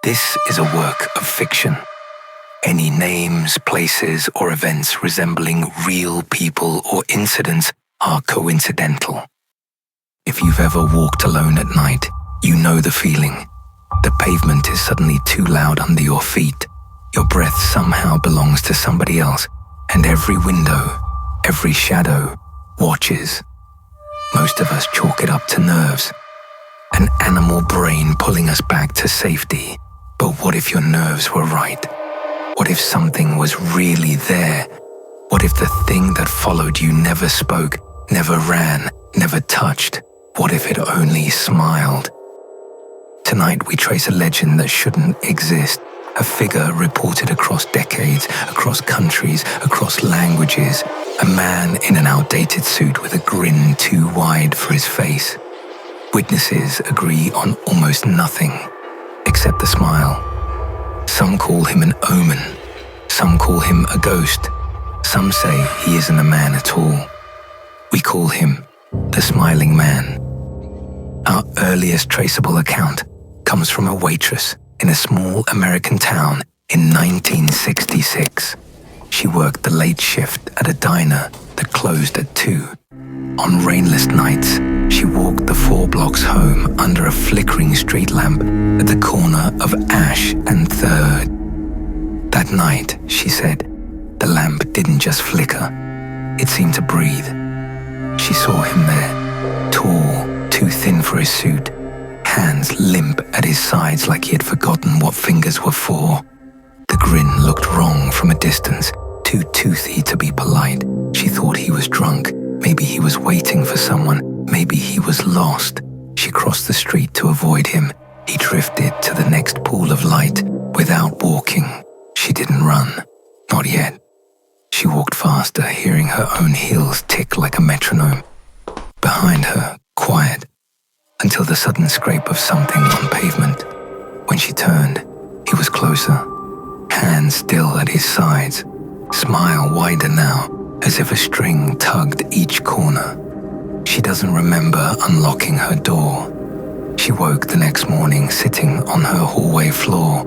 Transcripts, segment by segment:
This is a work of fiction. Any names, places, or events resembling real people or incidents are coincidental. If you've ever walked alone at night, you know the feeling. The pavement is suddenly too loud under your feet. Your breath somehow belongs to somebody else, and every window, every shadow, watches. Most of us chalk it up to nerves. An animal brain pulling us back to safety. But what if your nerves were right? What if something was really there? What if the thing that followed you never spoke, never ran, never touched? What if it only smiled? Tonight we trace a legend that shouldn't exist. A figure reported across decades, across countries, across languages. A man in an outdated suit with a grin too wide for his face. Witnesses agree on almost nothing, except the smile. Some call him an omen. Some call him a ghost. Some say he isn't a man at all. We call him the Smiling Man. Our earliest traceable account comes from a waitress in a small American town in 1966. She worked the late shift at a diner that closed at 2. On rainless nights, she walked the 4 blocks home under a flickering street lamp at the corner of Ash and 3rd. That night, she said, the lamp didn't just flicker, it seemed to breathe. She saw him there, tall, too thin for his suit, hands limp at his sides like he had forgotten what fingers were for. The grin looked wrong from a distance, too toothy to be polite. She thought he was drunk. Maybe he was waiting for someone. Maybe he was lost. She crossed the street to avoid him. He drifted to the next pool of light without walking. She didn't run. Not yet. She walked faster, hearing her own heels tick like a metronome. Behind her, quiet, until the sudden scrape of something on pavement. When she turned, he was closer, hands still at his sides, smile wider now, as if a string tugged each corner. She doesn't remember unlocking her door. She woke the next morning sitting on her hallway floor,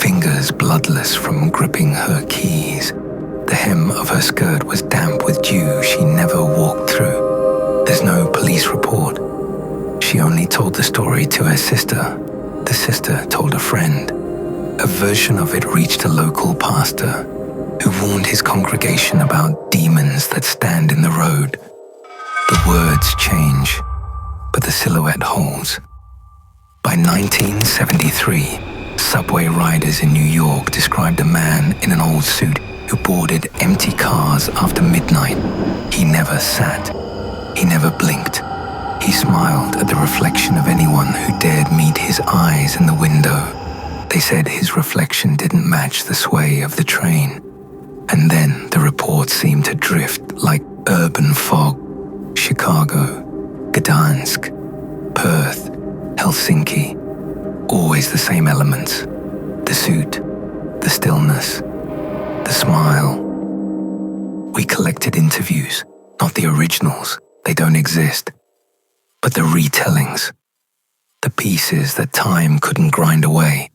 fingers bloodless from gripping her keys. The hem of her skirt was damp with dew she never walked through. There's no police report. She only told the story to her sister. The sister told a friend. A version of it reached a local pastor who warned his congregation about demons that stand in the road. The words change, but the silhouette holds. By 1973, subway riders in New York described a man in an old suit who boarded empty cars after midnight. He never sat. He never blinked. He smiled at the reflection of anyone who dared meet his eyes in the window. They said his reflection didn't match the sway of the train. And then the reports seemed to drift like urban fog. Chicago, Gdansk, Perth, Helsinki, always the same elements. The suit, the stillness, the smile. We collected interviews, not the originals, they don't exist, but the retellings, the pieces that time couldn't grind away.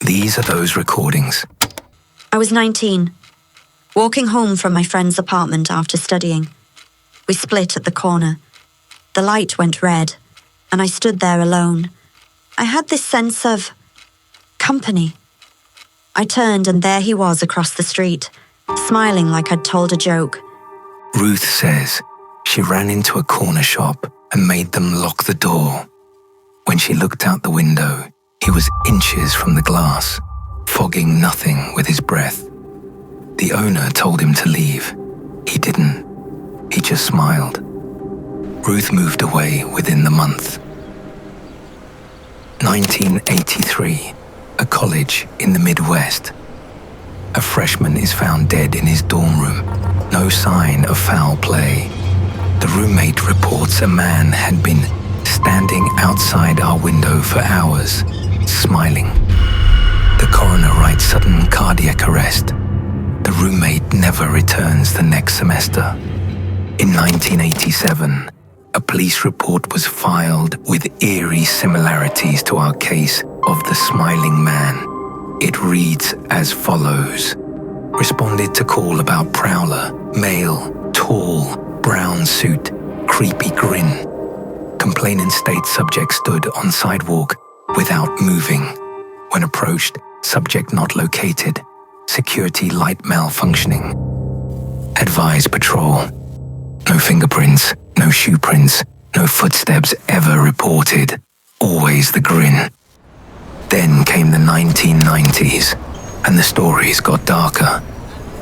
These are those recordings. I was 19, walking home from my friend's apartment after studying. We split at the corner. The light went red, and I stood there alone. I had this sense of company. I turned, and there he was across the street, smiling like I'd told a joke. Ruth says she ran into a corner shop and made them lock the door. When she looked out the window, he was inches from the glass, fogging nothing with his breath. The owner told him to leave. He didn't. He just smiled. Ruth moved away within the month. 1983, a college in the Midwest. A freshman is found dead in his dorm room. No sign of foul play. The roommate reports a man had been standing outside our window for hours, smiling. The coroner writes sudden cardiac arrest. The roommate never returns the next semester. In 1987, a police report was filed with eerie similarities to our case of the smiling man. It reads as follows. Responded to call about prowler, male, tall, brown suit, creepy grin. Complainant states subject stood on sidewalk without moving. When approached, subject not located. Security light malfunctioning. Advise patrol. No fingerprints, no shoe prints, no footsteps ever reported. Always the grin. Then came the 1990s, and the stories got darker.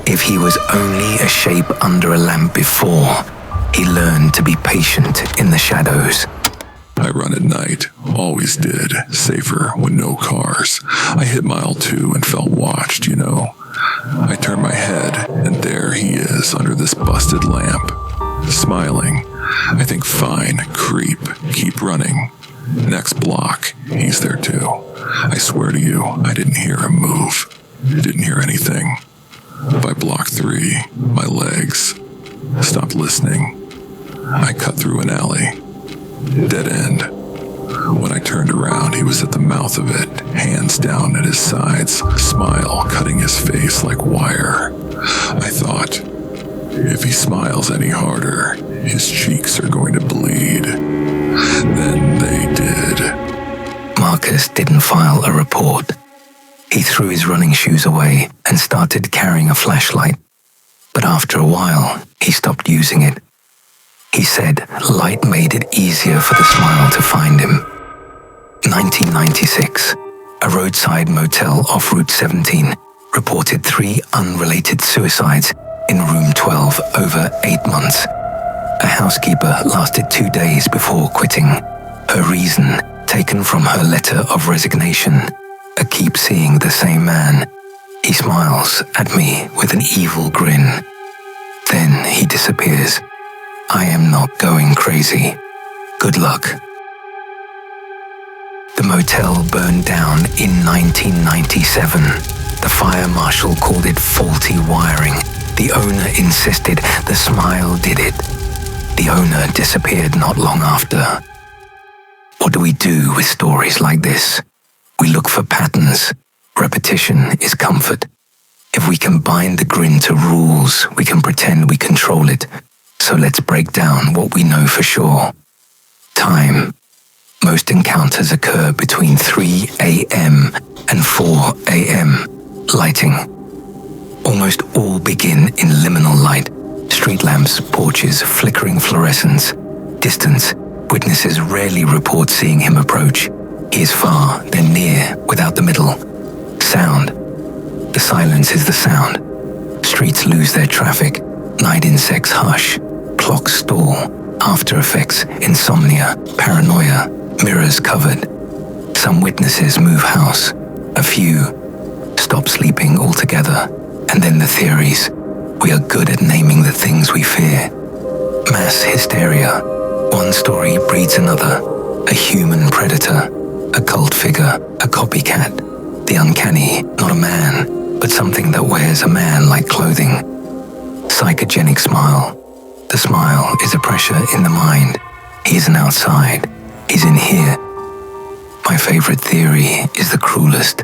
If he was only a shape under a lamp before, he learned to be patient in the shadows. I run at night, always did, safer when no cars. I hit mile 2 and felt watched, you know. I turn my head, and there he is under this busted lamp, smiling. I think, fine, creep, keep running. Next block, he's there too. I swear to you, I didn't hear him move. Didn't hear anything. By block 3, my legs stopped listening. I cut through an alley. Dead end. When I turned around, he was at the mouth of it, hands down at his sides, smile cutting his face like wire. I thought, if he smiles any harder, his cheeks are going to bleed. Then they did. Marcus didn't file a report. He threw his running shoes away and started carrying a flashlight. But after a while, he stopped using it. He said light made it easier for the smile to find him. 1996, a roadside motel off Route 17 reported 3 unrelated suicides in room 12 over 8 months. A housekeeper lasted 2 days before quitting. Her reason, taken from her letter of resignation, I keep seeing the same man. He smiles at me with an evil grin. Then he disappears. I am not going crazy. Good luck. The motel burned down in 1997. The fire marshal called it faulty wiring. The owner insisted the smile did it. The owner disappeared not long after. What do we do with stories like this? We look for patterns. Repetition is comfort. If we can bind the grin to rules, we can pretend we control it. So let's break down what we know for sure. Time. Most encounters occur between 3 a.m. and 4 a.m. Lighting. Almost all begin in liminal light. Street lamps, porches, flickering fluorescence. Distance. Witnesses rarely report seeing him approach. He is far, then near, without the middle. Sound. The silence is the sound. Streets lose their traffic. Night insects hush. Clocks stall. After effects, insomnia, paranoia, mirrors covered. Some witnesses move house. A few stop sleeping altogether. And then the theories. We are good at naming the things we fear. Mass hysteria. One story breeds another. A human predator. A cult figure. A copycat. The uncanny, not a man, but something that wears a man like clothing. Psychogenic smile. The smile is a pressure in the mind. He isn't outside. He's in here. My favorite theory is the cruelest.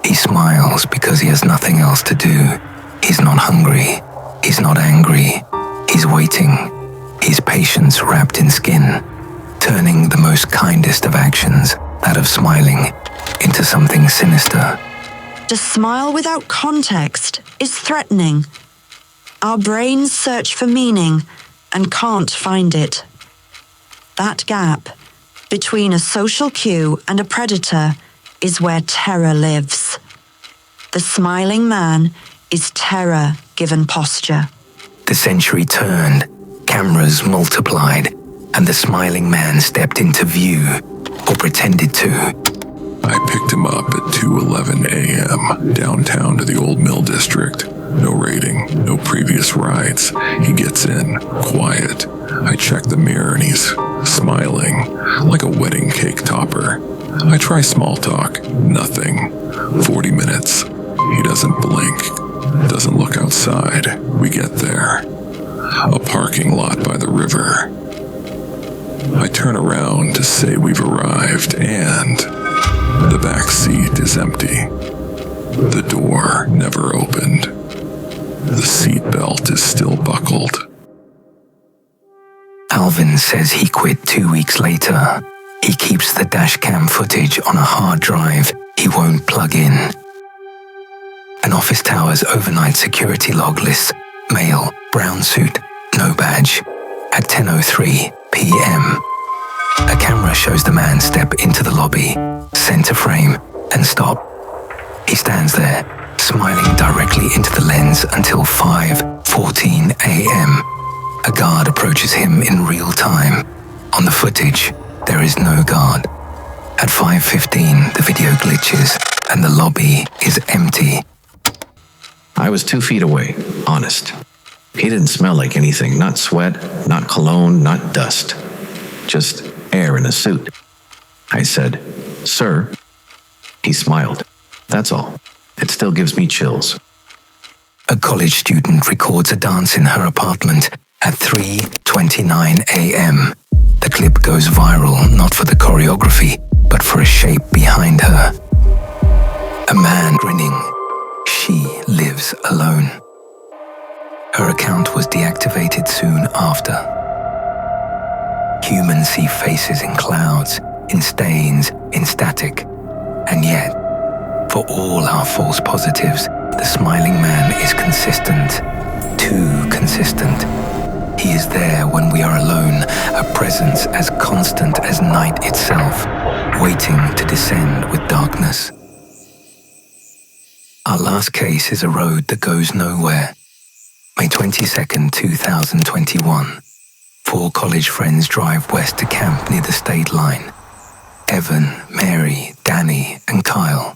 He smiles because he has nothing else to do. He's not hungry. He's not angry. He's waiting. His patience wrapped in skin, turning the most kindest of actions, that of smiling, into something sinister. To smile without context is threatening. Our brains search for meaning and can't find it. That gap between a social cue and a predator is where terror lives. The smiling man is terror given posture. The century turned, cameras multiplied, and the smiling man stepped into view, or pretended to. I picked him up at 2:11 a.m. downtown to the Old Mill District. No rating, no previous rides. He gets in, quiet. I check the mirror and he's smiling, like a wedding cake topper. I try small talk, nothing. 40 minutes. He doesn't blink, doesn't look outside. We get there. A parking lot by the river. I turn around to say we've arrived, and The back seat is empty. The door never opened. The seat belt is still buckled. Alvin says he quit 2 weeks later. He keeps the dashcam footage on a hard drive he won't plug in. An office tower's overnight security log lists male, brown suit, no badge, at 10:03 p.m. A camera shows the man step into the lobby, center frame, and stop. He stands there, smiling directly into the lens until 5:14 a.m. A guard approaches him in real time. On the footage, there is no guard. At 5:15, the video glitches and the lobby is empty. I was 2 feet away, honest. He didn't smell like anything, not sweat, not cologne, not dust. Just air in a suit. I said, "Sir." He smiled. That's all. It still gives me chills. A college student records a dance in her apartment at 3:29 a.m. The clip goes viral not for the choreography, but for a shape behind her. A man grinning. She lives alone. Her account was deactivated soon after. Humans see faces in clouds, in stains, in static. And yet, for all our false positives, the smiling man is consistent. Too consistent. He is there when we are alone, a presence as constant as night itself, waiting to descend with darkness. Our last case is a road that goes nowhere. May 22nd, 2021. 4 college friends drive west to camp near the state line. Evan, Mary, Danny, and Kyle.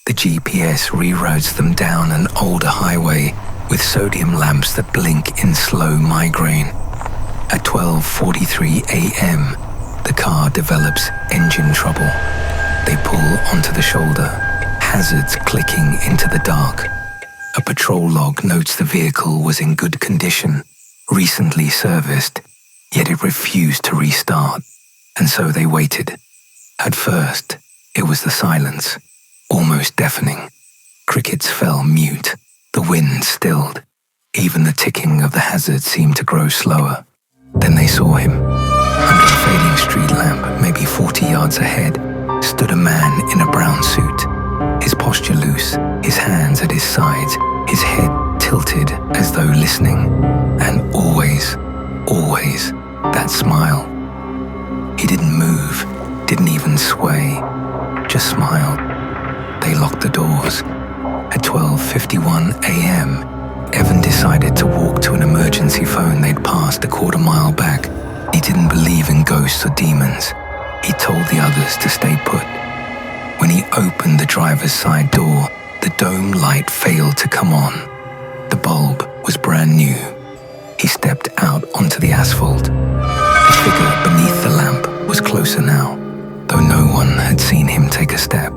The GPS reroutes them down an older highway with sodium lamps that blink in slow migraine. At 12:43 a.m., the car develops engine trouble. They pull onto the shoulder, hazards clicking into the dark. A patrol log notes the vehicle was in good condition, recently serviced, yet it refused to restart, and so they waited. At first, it was the silence, almost deafening. Crickets fell mute, the wind stilled. Even the ticking of the hazard seemed to grow slower. Then they saw him. Under a fading street lamp, maybe 40 yards ahead, stood a man in a brown suit. His posture loose, his hands at his sides, his head tilted as though listening. And always, that smile. He didn't move, didn't even sway, just smiled. They locked the doors. At 12:51 a.m., Evan decided to walk to an emergency phone they'd passed a quarter mile back. He didn't believe in ghosts or demons. He told the others to stay put. When he opened the driver's side door, the dome light failed to come on. The bulb was brand new. He stepped out onto the asphalt. The figure beneath the lamp was closer now, though no one had seen him take a step.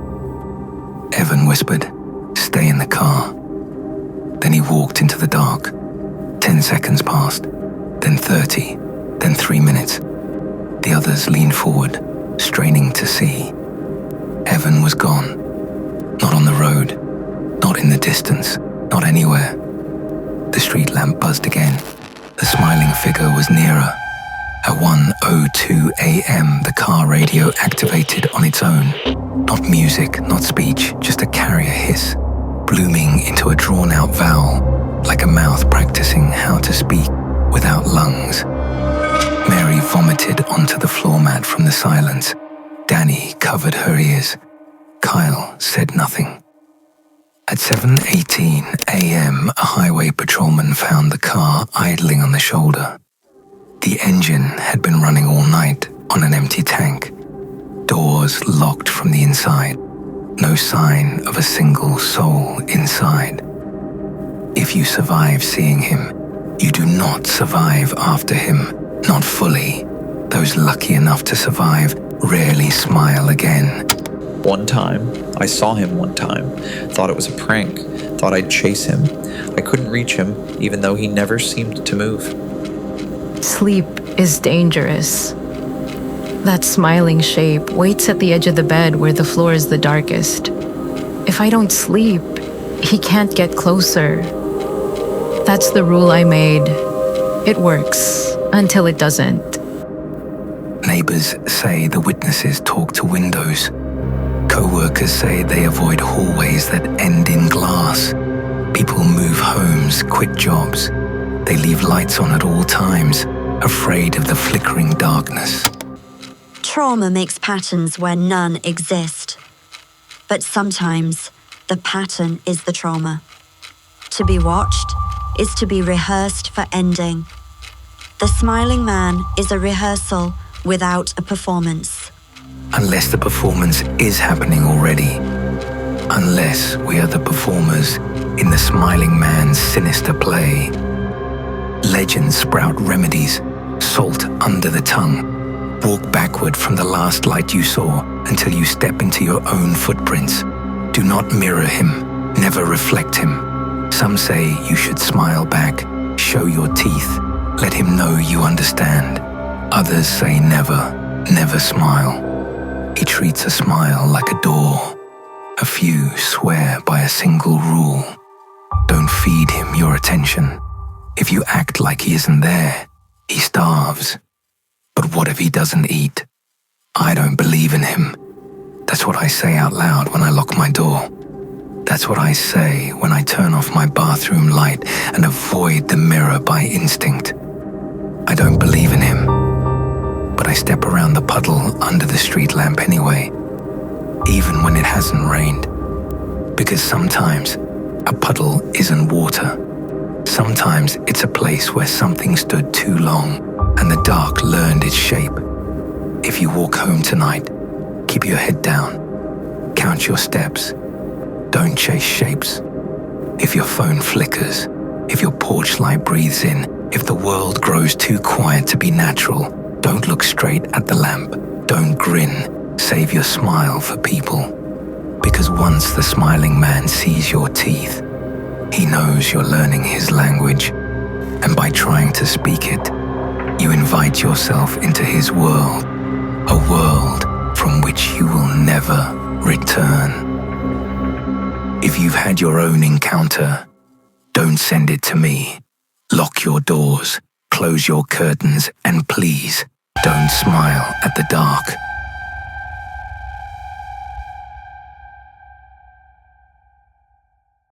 Evan whispered, "Stay in the car." Then he walked into the dark. 10 seconds passed, then 30, then 3 minutes. The others leaned forward, straining to see. Evan was gone. Not on the road, not in the distance, not anywhere. The street lamp buzzed again. The smiling figure was nearer. At 1:02 a.m., the car radio activated on its own. Not music, not speech, just a carrier hiss, blooming into a drawn-out vowel, like a mouth practicing how to speak without lungs. Mary vomited onto the floor mat from the silence. Danny covered her ears. Kyle said nothing. At 7:18 a.m., a highway patrolman found the car idling on the shoulder. The engine had been running all night on an empty tank. Doors locked from the inside. No sign of a single soul inside. If you survive seeing him, you do not survive after him, not fully. Those lucky enough to survive rarely smile again. One time, I saw him one time, thought it was a prank, thought I'd chase him. I couldn't reach him, even though he never seemed to move. Sleep is dangerous. That smiling shape waits at the edge of the bed where the floor is the darkest. If I don't sleep, he can't get closer. That's the rule I made. It works until it doesn't. Neighbors say the witnesses talk to windows. Co-workers say they avoid hallways that end in glass. People move homes, quit jobs. They leave lights on at all times, afraid of the flickering darkness. Trauma makes patterns where none exist. But sometimes the pattern is the trauma. To be watched is to be rehearsed for ending. The smiling man is a rehearsal without a performance. Unless the performance is happening already. Unless we are the performers in the smiling man's sinister play. Legends sprout remedies, salt under the tongue. Walk backward from the last light you saw until you step into your own footprints. Do not mirror him, never reflect him. Some say you should smile back, show your teeth, let him know you understand. Others say never smile. He treats a smile like a door. A few swear by a single rule. Don't feed him your attention. If you act like he isn't there, he starves. But what if he doesn't eat? I don't believe in him. That's what I say out loud when I lock my door. That's what I say when I turn off my bathroom light and avoid the mirror by instinct. I don't believe in him. But I step around the puddle under the street lamp anyway, even when it hasn't rained. Because sometimes a puddle isn't water. Sometimes it's a place where something stood too long and the dark learned its shape. If you walk home tonight, keep your head down. Count your steps. Don't chase shapes. If your phone flickers, if your porch light breathes in, if the world grows too quiet to be natural, don't look straight at the lamp. Don't grin. Save your smile for people. Because once the smiling man sees your teeth, he knows you're learning his language. And by trying to speak it, you invite yourself into his world, a world from which you will never return. If you've had your own encounter, don't send it to me. Lock your doors, close your curtains, and please, don't smile at the dark.